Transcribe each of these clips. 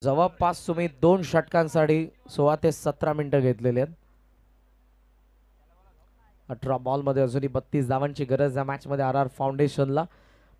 जवळपास तुम्ही 2 षटकांसाठी 16 ते 17 मिनिटं घेतलेली आहेत. 18 बॉलमध्ये अजूनही 32 धावांची गरज या मॅच मध्ये आर फाउंडेशनला.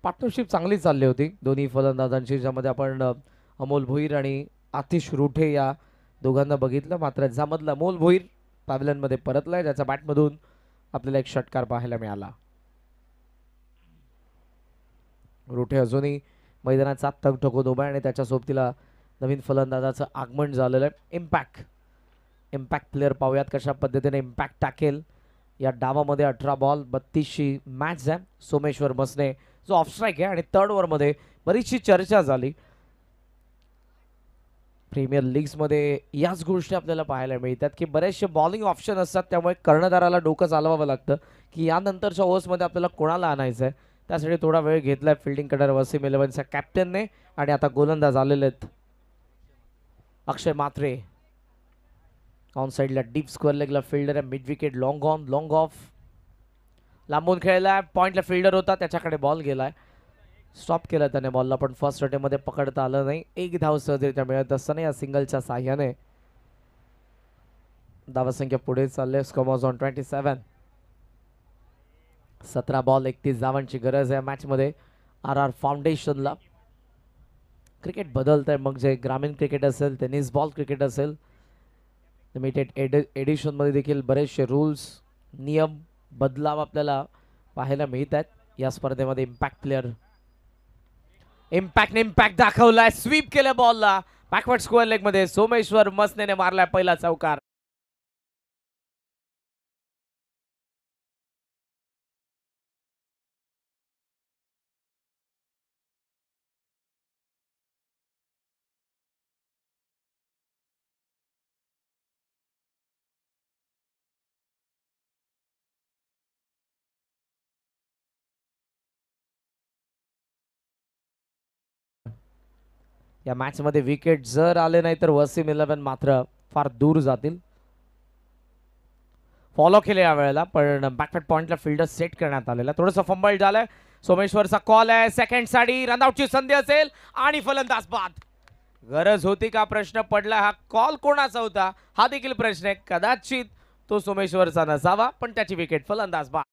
पार्टनरशिप चांगली चालली होती दोन्ही फलंदाजांची, ज्यामध्ये आपण अमोल भोईर आणि आतिश रुठे या दोघांना बघितलं. मात्र ज्यामधला अमोल भोईर पॅव्हलियनमध्ये परतलाय, ज्याच्या बॅटमधून आपल्याला एक षटकार पाहायला मिळाला. रुठे अजूनही मैदानाचा तग ठोकून उभा आहे आणि त्याच्या सोबतीला नवीन फलंदाजाचं आगमन झालेलं आहे. इम्पॅक्ट प्लेअर पाहूयात कशा पद्धतीने इम्पॅक्ट टाकेल या डावामध्ये. 18 बॉल 32ची मॅच आहे. सोमेश्वर मसने जो ऑफ स्ट्राईक आहे आणि थर्ड ओव्हरमध्ये बरीचशी चर्चा झाली. प्रीमियर लीग्समध्ये याच गोष्टी आपल्याला पाहायला मिळतात की बरेचसे बॉलिंग ऑप्शन असतात, त्यामुळे कर्णधाराला डोकं चालवावं लागतं की यानंतरच्या ओव्हर्समध्ये आपल्याला कोणाला आणायचं आहे. त्यासाठी थोडा वेळ घेतलाय फिल्डिंग कडर वसीम इलेव्हनच्या कॅप्टनने. आणि आता गोलंदाज आलेले आहेत अक्षय मात्रे. ऑन साईडला डीप स्क्वेअर लेगला फिल्डर आहे. Mid wicket long on long of, लांबून खेळलाय. पॉइंटला फिल्डर होता, त्याच्याकडे बॉल गेलाय. स्टॉप केलं त्याने बॉलला, पण फर्स्ट अटेम्प्टमध्ये पकडता आलं नाही. एक धाव सहजरित्या मिळत असताना या सिंगलच्या साह्याने धावसंख्या पुढे चालले. Score on 27. 17 बॉल 31 धावांची गरज आहे मॅच मध्ये आर फाउंडेशनला. क्रिकेट बदलत आहे, मग जे ग्रामीण क्रिकेट असेल, टेनिस बॉल क्रिकेट असेल, लिमिटेड एडिशन मध्ये देखील बरेचसे रूल्स नियम बदलाव आपल्याला पाहायला मिळत आहेत या स्पर्धेमध्ये. इम्पॅक्टने इम्पॅक्ट दाखवलाय. स्वीप केलं बॉलला बॅकवर्ड स्क्वेअर लेग मध्ये. सोमेश्वर मसनेने मारलाय पहिला चौकार. या मॅच मध्ये विकेट जर आले नाही तर वसीम इलेव्हन मात्र फार दूर जातील. फॉलो केले या वेळेला, पण बॅकवर्ड पॉइंटला फिल्डर सेट करण्यात आलेला. थोडंसं फंबल झालंय. सोमेश्वरचा कॉल आहे. सेकंड साठी रनआउटची संधी असेल आणि फलंदाज बाद. गरज होती का प्रश्न पडला. हा कॉल कोणाचा होता हा देखील प्रश्न आहे. कदाचित तो सोमेश्वरचा नसावा, पण त्याची विकेट. फलंदाज बाद.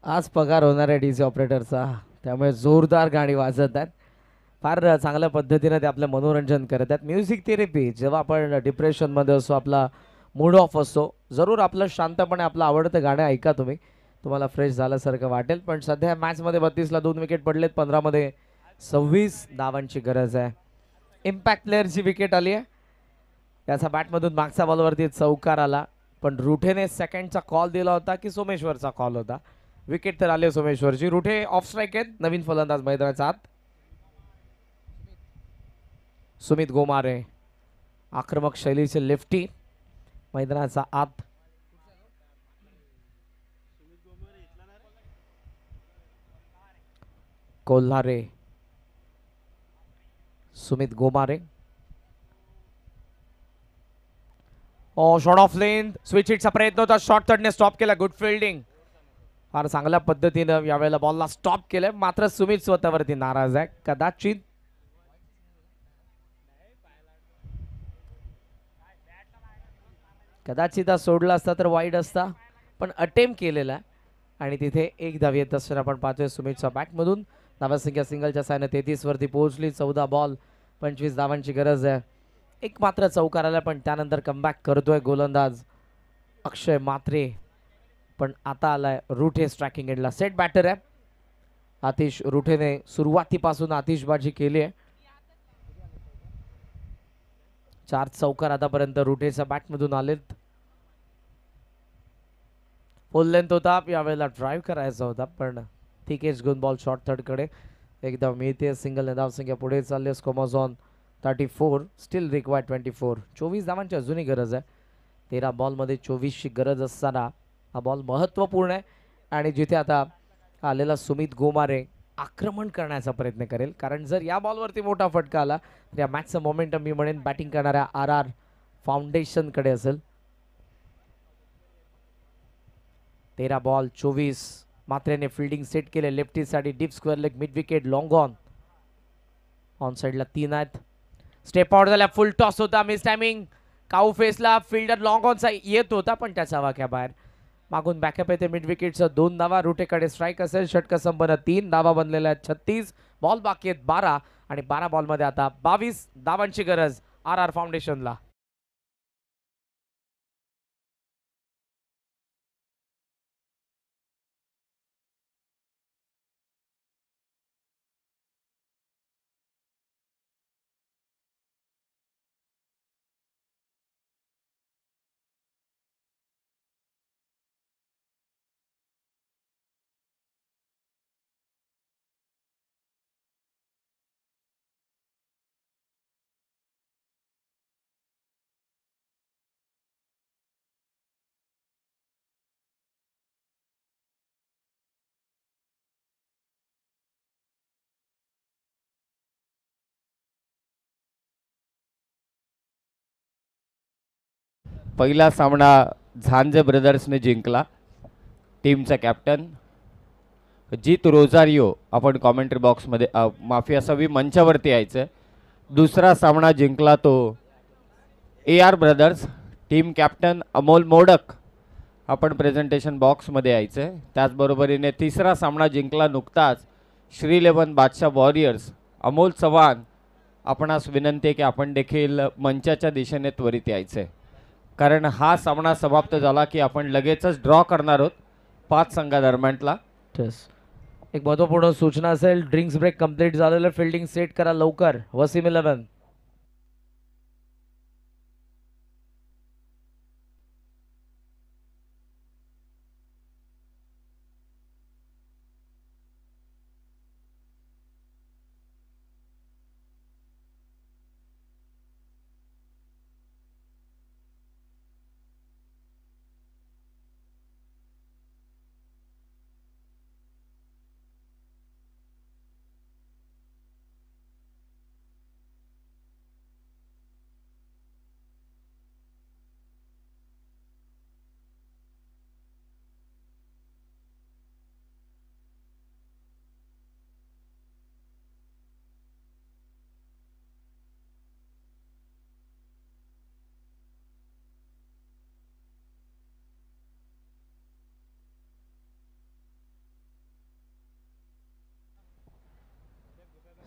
आज पगार होणार आहे डीसी ऑपरेटरचा, त्यामुळे जोरदार गाणी वाजत आहेत. फार चांगल्या पद्धतीने ते आपलं मनोरंजन करत आहेत. म्युझिक थेरपी, जेव्हा आपण डिप्रेशनमध्ये असतो, आपला मूड ऑफ असतो, जरूर आपलं शांतपणे आपलं आवडतं गाणं ऐका तुम्ही, तुम्हाला फ्रेश झाल्यासारखं वाटेल. पण सध्या मॅचमध्ये 32ला 2 विकेट पडलेत. 15मध्ये 26 धावांची गरज आहे. इम्पॅक्ट प्लेअरची विकेट आली आहे. त्याचा बॅटमधून मागच्या बॉलवरती चौकार आला, पण रुठेने सेकंडचा कॉल दिला होता की सोमेश्वरचा कॉल होता. विकेट तर आले सोमेश्वरची. रुठे ऑफ स्ट्राईक आहेत. नवीन फलंदाज मैदानाच्या आत. सुमित गोमारे आक्रमक शैलीचे लेफ्टी मैदानाचा आत. Kolhare, Sumit Gomare. Short of length, switch हिटचा प्रयत्न होता. शॉर्ट थर्डने स्टॉप केला. Good fielding. फार चांगल्या पद्धतीनं यावेळेला बॉलला स्टॉप केलंय. मात्र सुमित स्वतःवरती नाराज आहे. कदाचित सोडला असता तर वाईड असता, पण अटेम्प्ट केलेला आणि तिथे एक धाव येत असताना आपण पाहतोय सुमितच्या बॅटमधून. धावसंख्या सिंगलच्या साहाय्याने 33 वरती पोहोचली. 14 बॉल 25 धावांची गरज आहे. एक मात्र चौकार आला, पण त्यानंतर कमबॅक करतोय गोलंदाज अक्षय मात्रे. पण आता आलाय रुठे स्ट्रायकिंग एंडला. सेट बॅटर आहे आतिश रुठेने. सुरुवातीपासून आतिशबाजी केली आहे. 4 चौकार आतापर्यंत रुठेच्या बॅटमधून आलेत. फुल लेंथ होता, यावेळेला ड्राईव्ह करायचा होता पण ठीक आहे. गुड बॉल शॉर्ट थर्डकडे एकदम मिळते. सिंगल धावसंख्या पुढे चालले. स्कोमॉझॉन 34 स्टील रिक्वायर्ड 24. 24 धावांची अजूनही गरज आहे. 13 बॉलमध्ये 24ची गरज असताना हा बॉल महत्त्वपूर्ण आहे. आणि जिथे आता आलेला सुमित गोमारे आक्रमण करण्याचा प्रयत्न करेल, कारण जर या बॉलवरती मोठा फटका आला तर या मॅचचं मोमेंटम मी म्हणेन बॅटिंग करणाऱ्या RR फाउंडेशनकडे असेल. 13 बॉल 24. मात्रेने फिल्डिंग सेट केले लेफ्टीसाठी. Deep square leg mid wicket long on साइडला 3 आहेत. स्टेप आउट झाला. फुल टॉस होता. Miss timing. काऊ फेसला फिल्डर लॉंग ऑनचा येत होता पण त्याचा वाक्या बाहेर. मागून बॅकअप येते मिड विकेटचं. 2 धावा. रुटेकडे स्ट्राईक असेल. षटक संपन्न 3 धावा बनलेल्या आहेत. 36 बॉल बाकी आहेत 12 आणि 12 बॉलमध्ये आता 22 धावांची गरज RR फाउंडेशनला. पहिला सामना झांजे ब्रदर्सने जिंकला. टीमचा कॅप्टन जीत रोजारियो, आपण कॉमेंट्री बॉक्समध्ये माफी असावी मंचावरती यायचं. दुसरा सामना जिंकला तो AR brothers. Team captain Amol modak, आपण प्रेझेंटेशन बॉक्समध्ये यायचं. त्याचबरोबरीने तिसरा सामना जिंकला नुकताच श्री 11 बादशाह वॉरियर्स. अमोल चव्हाण, आपणास विनंती आहे की आपण देखील मंचाच्या दिशेने त्वरित यायचं आहे, कारण हा सामना समाप्त झाला की आपण लगेचच ड्रॉ करणार आहोत 5 संघादरम्यानला. एक महत्त्वपूर्ण सूचना असेल. ड्रिंक्स ब्रेक कंप्लीट झालेलं. फिल्डिंग सेट करा लवकर. वसीम 11.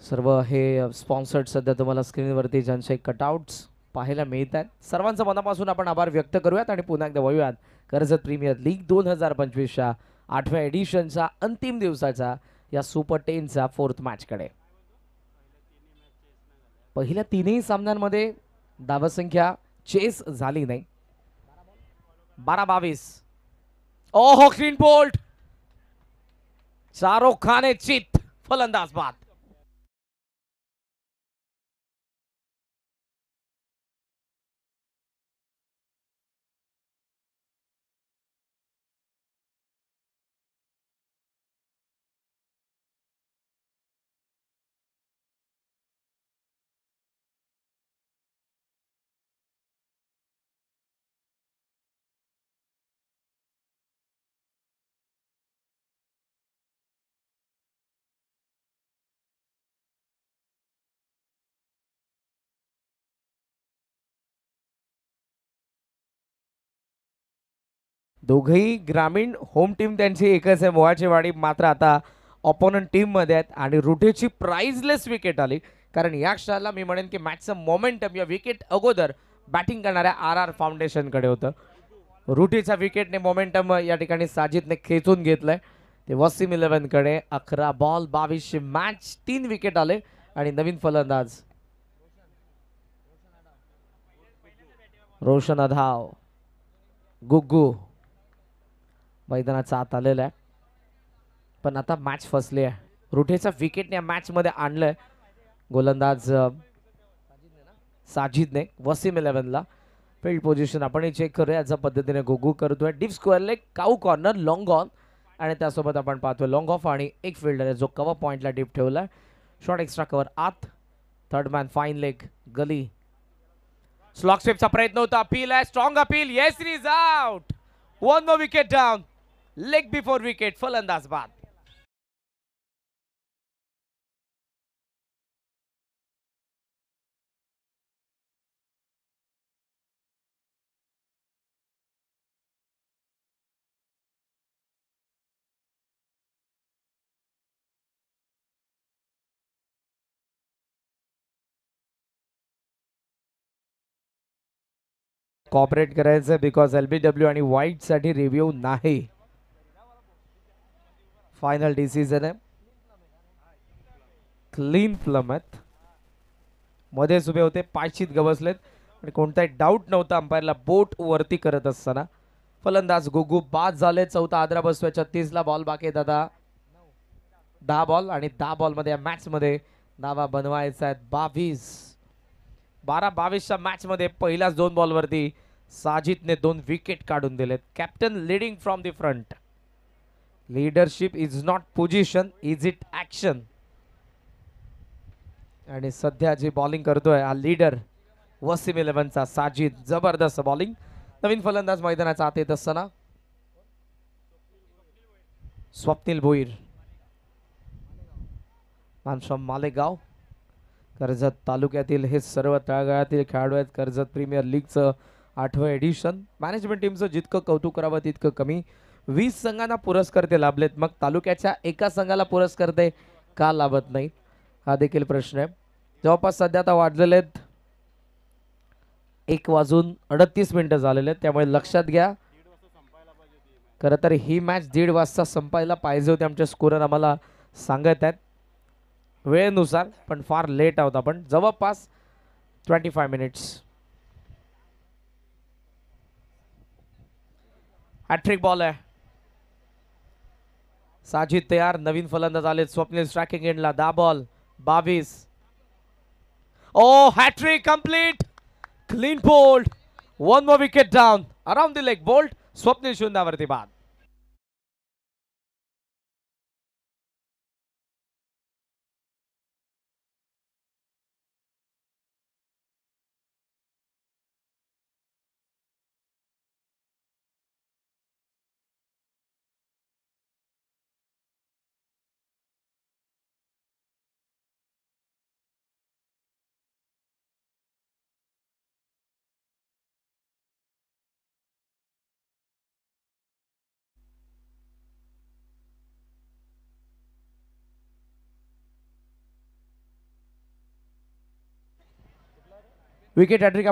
सर्व हे स्पॉन्सर्ड सध्या तुम्हाला स्क्रीनवरती ज्यांचे कटआउट्स पाहायला मिळत आहेत, सर्वांचं मनापासून आपण आभार व्यक्त करूयात आणि पुन्हा एकदा वळूयात कर्जत प्रीमियर लीग 2025च्या 8व्या एडिशनचा अंतिम दिवसाचा या सुपर 10चा 4th मॅचकडे. पहिल्या 3ही सामन्यांमध्ये धावसंख्या चेस झाली नाही. 12-22. ओहो, क्लीन बोल्ट. शाहरुख खान चित फलंदाज बाद. दोघही ग्रामीण होम टीम त्यांची एकच आहे, मोहाची वाडी. मात्र आता ऑपोनंट टीम मध्ये आहेत आणि रुटेची प्राइजलेस विकेट आली, कारण या क्षणाला मी म्हणेन की मॅचचं मोमेंटम या विकेट अगोदर बॅटिंग करणाऱ्या RR फाउंडेशन कडे होतं. रुटीच्या विकेटने मोमेंटम या ठिकाणी साजिदने खेचून घेतलंय. ते वसीम 11 कडे. 11 बॉल 22 मॅच. 3 विकेट आले आणि नवीन फलंदाज रोशन अधाव. गुग्गू मैदानाचा आत आलेला आहे, पण आता मॅच फसली आहे. रुठेचा विकेटने या मॅच मध्ये आणलंय गोलंदाज साजिदने वसीम 11ला. फील्ड पोझिशन आपण चेक करूया. याच्या पद्धतीने गुगू करतोय deep square leg, cow corner, long on आणि त्यासोबत आपण पाहतोय लॉंग ऑफ आणि एक फिल्डर आहे जो कव्हर पॉइंटला डीप ठेवलाय. शॉर्ट एक्स्ट्रा कव्हर आत, थर्ड मॅन फाईन लेग गली. स्लॉक स्टेपचा प्रयत्न होता, अपील आहे, strong appeal, yes it is out. One more wicket down, leg before wicket, फलंदाज बाद. कॉपरेट करायचं बिकॉज LBW आणि व्हाईट साठी रिव्ह्यू नाही. फायनल डिसिजन आहे. क्लीन प्लमथ मध्येच उभे होते, पायचीत गवसलेत आणि कोणताही डाऊट नव्हता अंपायरला बोट वरती करत असताना. फलंदाज गुगू बाद झाले. चौथा आदरा बसतोय. 36ला बॉल बाकी आहेत आता. 10 बॉल आणि 10 बॉल मध्ये या मॅच मध्ये धावा बनवायचा आहेत 22. 12-22च्या मॅच मध्ये पहिल्याच 2 बॉल वरती साजिदने 2 विकेट काढून दिलेत. Captain leading from the front. Leadership is not position, is it action. आणि सध्या जी बॉलिंग करतोय हा लीडर वसीम 11चा साजिद. जबरदस्त बॉलिंग. नवीन फलंदाज मैदानाचा आत येत असताना स्वप्नील भोईर, फ्रॉम मालेगाव, कर्जत तालुक्यातील. हे सर्व तळागाळातील खेळाडू आहेत. कर्जत प्रीमियर लीगचं 8वं एडिशन. मॅनेजमेंट टीमचं जितकं कौतुक करावं तितकं कमी. 20 संघांना पुरस्कर्ते लाभलेत, मग तालुक्याच्या एका संघाला पुरस्कर्ते का लाभत नाही हा देखील प्रश्न आहे. जवळपास सध्या आता वाजलेले आहेत 1:38 झालेले आहेत, त्यामुळे लक्षात घ्या. खरं तर ही मॅच 1:30 वाजता संपायला पाहिजे होती, आमचे स्कोरर आम्हाला सांगत आहेत वेळेनुसार, पण फार लेट आहोत आपण. जवळपास 25 मिनिट्स. हॅट्रिक बॉल आहे. साजिद तयार. नवीन फलंदाज आले स्वप्नील स्ट्रायकिंग एंडला. 10 ball 22. Oh hattrick complete. Clean bowled. 1 more wicket down. Around the leg bowled. Swapnil शून्यावरती बाद. Wicket hat trick